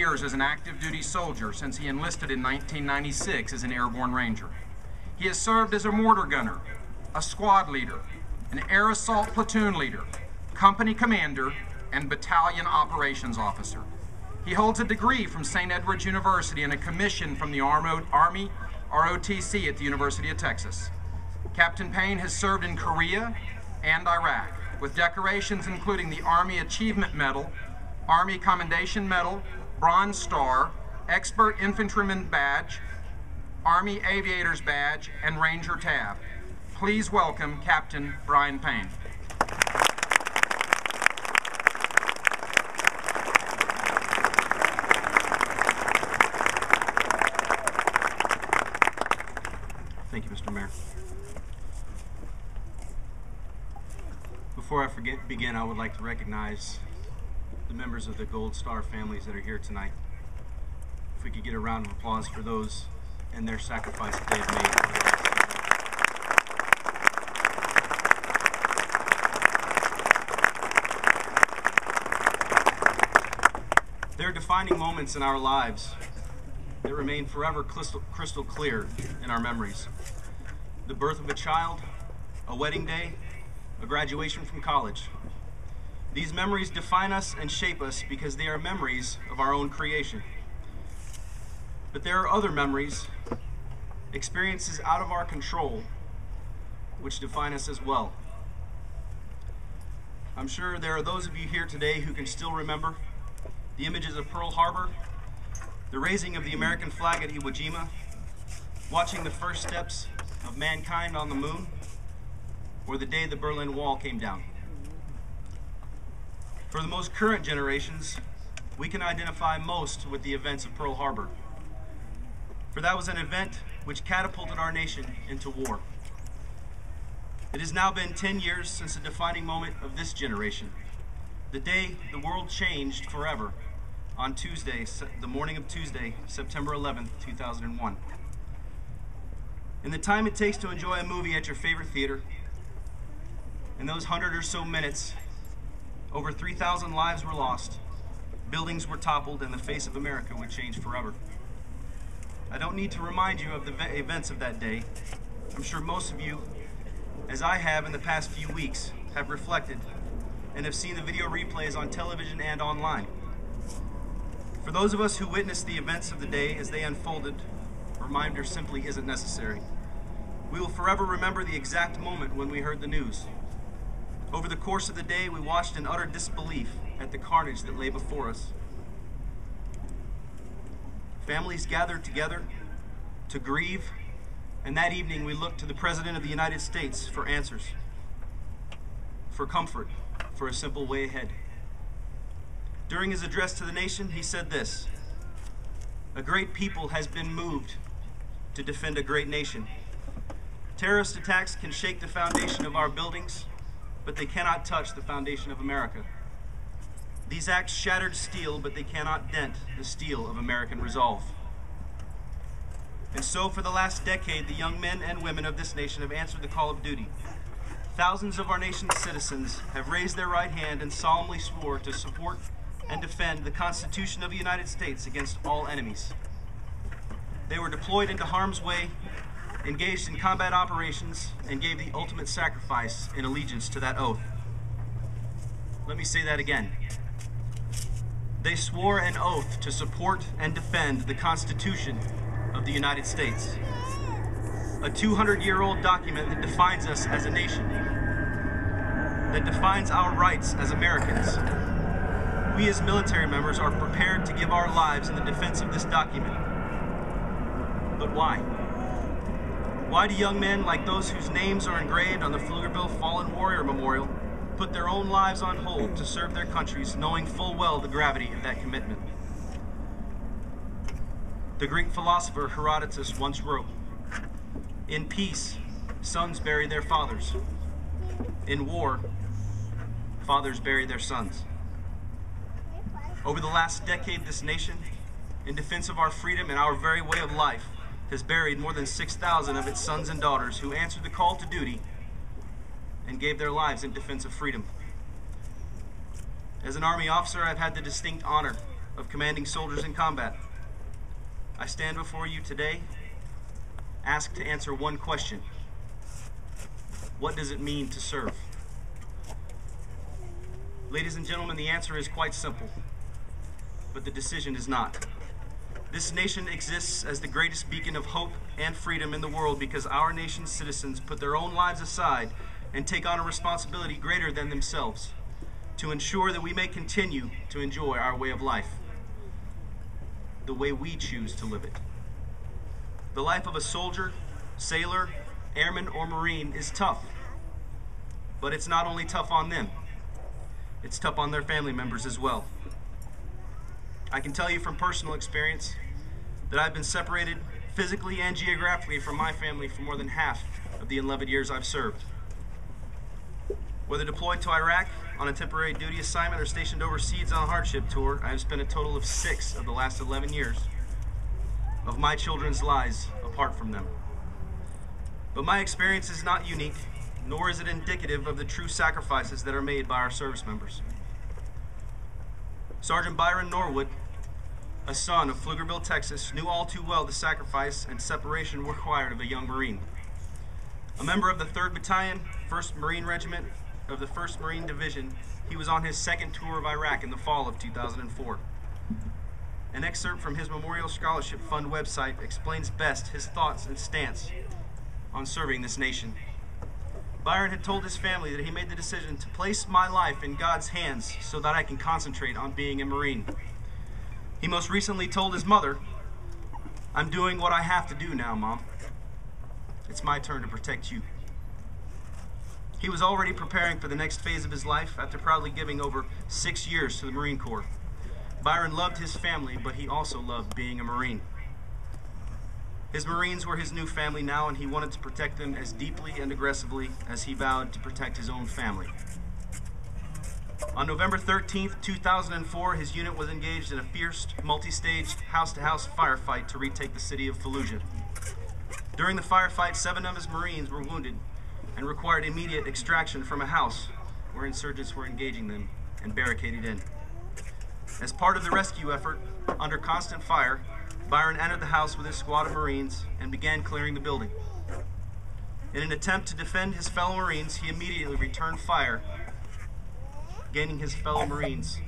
years as an active duty soldier since he enlisted in 1996 as an airborne ranger. He has served as a mortar gunner, a squad leader, an air assault platoon leader, company commander, and battalion operations officer. He holds a degree from St. Edward's University and a commission from the Army ROTC at the University of Texas. Captain Payne has served in Korea and Iraq with decorations including the Army Achievement Medal, Army Commendation Medal, Bronze Star, Expert Infantryman Badge, Army Aviator's Badge, and Ranger Tab. Please welcome Captain Brian Payne. Thank you, Mr. Mayor. Before I begin, I would like to recognize the members of the Gold Star families that are here tonight. If we could get a round of applause for those and their sacrifice that they have made. There are defining moments in our lives that remain forever crystal clear in our memories. The birth of a child, a wedding day, a graduation from college. These memories define us and shape us because they are memories of our own creation. But there are other memories, experiences out of our control, which define us as well. I'm sure there are those of you here today who can still remember the images of Pearl Harbor, the raising of the American flag at Iwo Jima, watching the first steps of mankind on the moon, or the day the Berlin Wall came down. For the most current generations, we can identify most with the events of Pearl Harbor, for that was an event which catapulted our nation into war. It has now been 10 years since the defining moment of this generation, the day the world changed forever, on Tuesday, the morning of Tuesday, September 11th, 2001. In the time it takes to enjoy a movie at your favorite theater, in those 100 or so minutes, over 3,000 lives were lost, buildings were toppled, and the face of America would change forever. I don't need to remind you of the events of that day. I'm sure most of you, as I have in the past few weeks, have reflected and have seen the video replays on television and online. For those of us who witnessed the events of the day as they unfolded, a reminder simply isn't necessary. We will forever remember the exact moment when we heard the news. Over the course of the day, we watched in utter disbelief at the carnage that lay before us. Families gathered together to grieve, and that evening we looked to the President of the United States for answers, for comfort, for a simple way ahead. During his address to the nation, he said this: "A great people has been moved to defend a great nation. Terrorist attacks can shake the foundation of our buildings, but they cannot touch the foundation of America. These acts shattered steel, but they cannot dent the steel of American resolve." And so for the last decade, the young men and women of this nation have answered the call of duty. Thousands of our nation's citizens have raised their right hand and solemnly swore to support and defend the Constitution of the United States against all enemies. They were deployed into harm's way, engaged in combat operations, and gave the ultimate sacrifice in allegiance to that oath. Let me say that again. They swore an oath to support and defend the Constitution of the United States, a 200-year-old document that defines us as a nation, that defines our rights as Americans. We as military members are prepared to give our lives in the defense of this document. But why? Why do young men like those whose names are engraved on the Pflugerville Fallen Warrior Memorial put their own lives on hold to serve their countries, knowing full well the gravity of that commitment? The Greek philosopher Herodotus once wrote, "In peace, sons bury their fathers. In war, fathers bury their sons." Over the last decade, this nation, in defense of our freedom and our very way of life, has buried more than 6,000 of its sons and daughters who answered the call to duty and gave their lives in defense of freedom. As an Army officer, I've had the distinct honor of commanding soldiers in combat, I stand before you today, asked to answer one question. What does it mean to serve? Ladies and gentlemen, the answer is quite simple, but the decision is not. This nation exists as the greatest beacon of hope and freedom in the world because our nation's citizens put their own lives aside and take on a responsibility greater than themselves to ensure that we may continue to enjoy our way of life, the way we choose to live it. The life of a soldier, sailor, airman, or Marine is tough, but it's not only tough on them, it's tough on their family members as well. I can tell you from personal experience that I've been separated physically and geographically from my family for more than half of the 11 years I've served. Whether deployed to Iraq on a temporary duty assignment or stationed overseas on a hardship tour, I have spent a total of 6 of the last 11 years of my children's lives apart from them. But my experience is not unique, nor is it indicative of the true sacrifices that are made by our service members. Sergeant Byron Norwood, a son of Pflugerville, Texas, knew all too well the sacrifice and separation required of a young Marine. A member of the 3rd Battalion, 1st Marine Regiment of the 1st Marine Division, he was on his 2nd tour of Iraq in the fall of 2004. An excerpt from his Memorial Scholarship Fund website explains best his thoughts and stance on serving this nation. Byron had told his family that he made the decision to place my life in God's hands so that I can concentrate on being a Marine. He most recently told his mother, "I'm doing what I have to do now, Mom. It's my turn to protect you." He was already preparing for the next phase of his life after proudly giving over 6 years to the Marine Corps. Byron loved his family, but he also loved being a Marine. His Marines were his new family now, and he wanted to protect them as deeply and aggressively as he vowed to protect his own family. On November 13th, 2004, his unit was engaged in a fierce, multi-staged, house-to-house firefight to retake the city of Fallujah. During the firefight, 7 of his Marines were wounded and required immediate extraction from a house where insurgents were engaging them and barricaded in. As part of the rescue effort, under constant fire, Byron entered the house with his squad of Marines and began clearing the building. In an attempt to defend his fellow Marines, he immediately returned fire, gaining his fellow Marines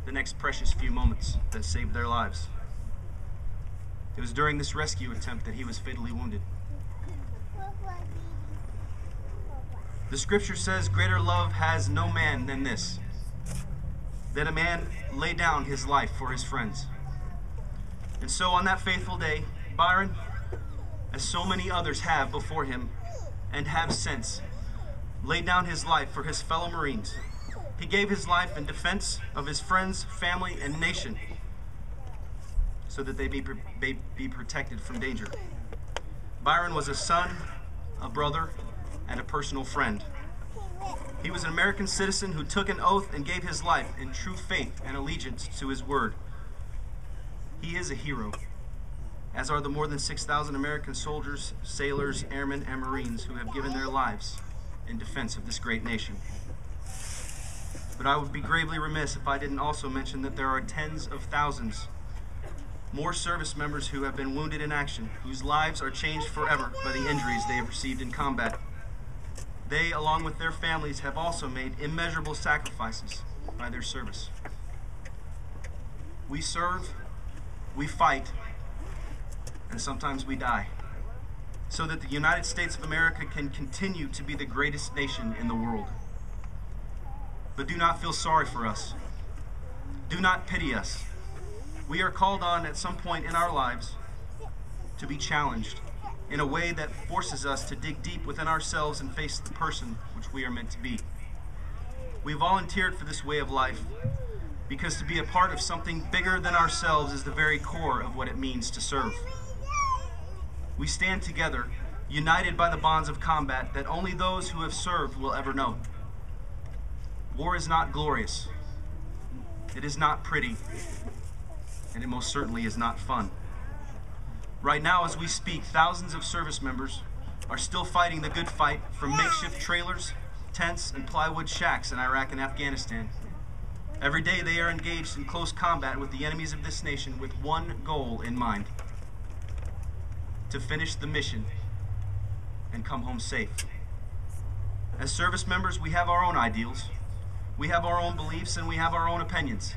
the next precious few moments that saved their lives. It was during this rescue attempt that he was fatally wounded. The scripture says, "Greater love has no man than this, that a man lay down his life for his friends." And so on that faithful day, Byron, as so many others have before him and have since, laid down his life for his fellow Marines. He gave his life in defense of his friends, family, and nation so that they be protected from danger. Byron was a son, a brother, and a personal friend. He was an American citizen who took an oath and gave his life in true faith and allegiance to his word. He is a hero, as are the more than 6,000 American soldiers, sailors, airmen, and Marines who have given their lives in defense of this great nation. But I would be gravely remiss if I didn't also mention that there are tens of thousands more service members who have been wounded in action, whose lives are changed forever by the injuries they have received in combat. They, along with their families, have also made immeasurable sacrifices by their service. We serve, we fight, and sometimes we die, so that the United States of America can continue to be the greatest nation in the world. But do not feel sorry for us. Do not pity us. We are called on at some point in our lives to be challenged in a way that forces us to dig deep within ourselves and face the person which we are meant to be. We volunteered for this way of life because to be a part of something bigger than ourselves is the very core of what it means to serve. We stand together, united by the bonds of combat that only those who have served will ever know. War is not glorious. It is not pretty. And it most certainly is not fun. Right now, as we speak, thousands of service members are still fighting the good fight from makeshift trailers, tents, and plywood shacks in Iraq and Afghanistan. Every day they are engaged in close combat with the enemies of this nation with one goal in mind: to finish the mission and come home safe. As service members, we have our own ideals, we have our own beliefs, and we have our own opinions.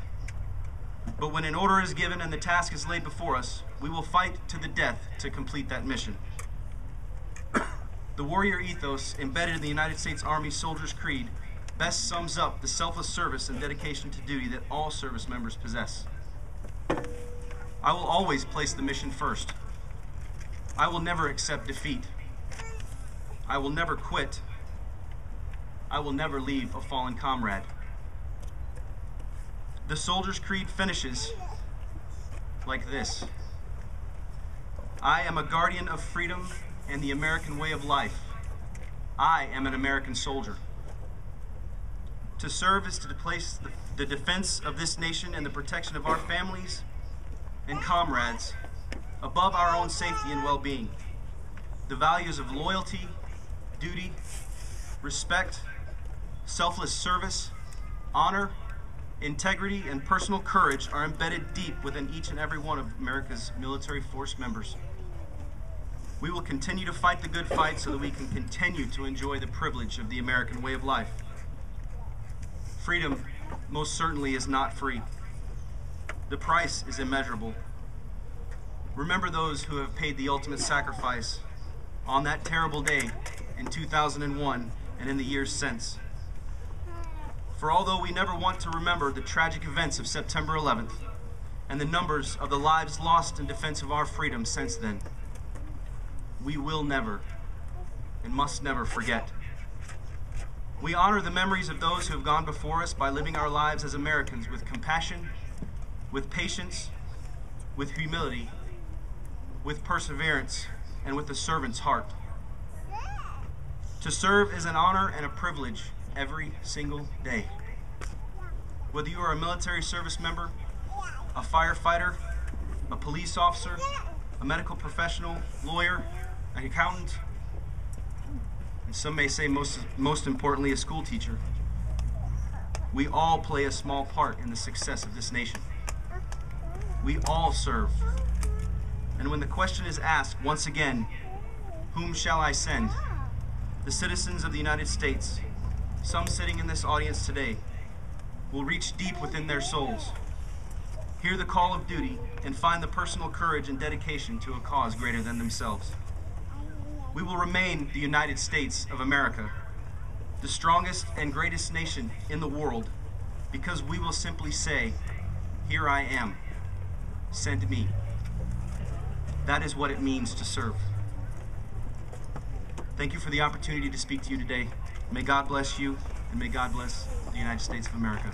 But when an order is given and the task is laid before us, we will fight to the death to complete that mission. The warrior ethos embedded in the United States Army Soldier's Creed best sums up the selfless service and dedication to duty that all service members possess. I will always place the mission first. I will never accept defeat. I will never quit. I will never leave a fallen comrade. The Soldier's Creed finishes like this: I am a guardian of freedom and the American way of life. I am an American soldier. To serve is to place the defense of this nation and the protection of our families and comrades above our own safety and well-being. The values of loyalty, duty, respect, selfless service, honor, integrity, and personal courage are embedded deep within each and every one of America's military force members. We will continue to fight the good fight so that we can continue to enjoy the privilege of the American way of life. Freedom most certainly is not free. The price is immeasurable. Remember those who have paid the ultimate sacrifice on that terrible day in 2001 and in the years since. For although we never want to remember the tragic events of September 11th and the numbers of the lives lost in defense of our freedom since then, we will never and must never forget. We honor the memories of those who have gone before us by living our lives as Americans with compassion, with patience, with humility, with perseverance, and with a servant's heart. To serve is an honor and a privilege every single day. Whether you are a military service member, a firefighter, a police officer, a medical professional, lawyer, an accountant, and some may say most importantly, a school teacher, we all play a small part in the success of this nation. We all serve. And when the question is asked once again, whom shall I send? The citizens of the United States, some sitting in this audience today, will reach deep within their souls, hear the call of duty, and find the personal courage and dedication to a cause greater than themselves. We will remain the United States of America, the strongest and greatest nation in the world, because we will simply say, "Here I am, send me." That is what it means to serve. Thank you for the opportunity to speak to you today. May God bless you, and may God bless the United States of America.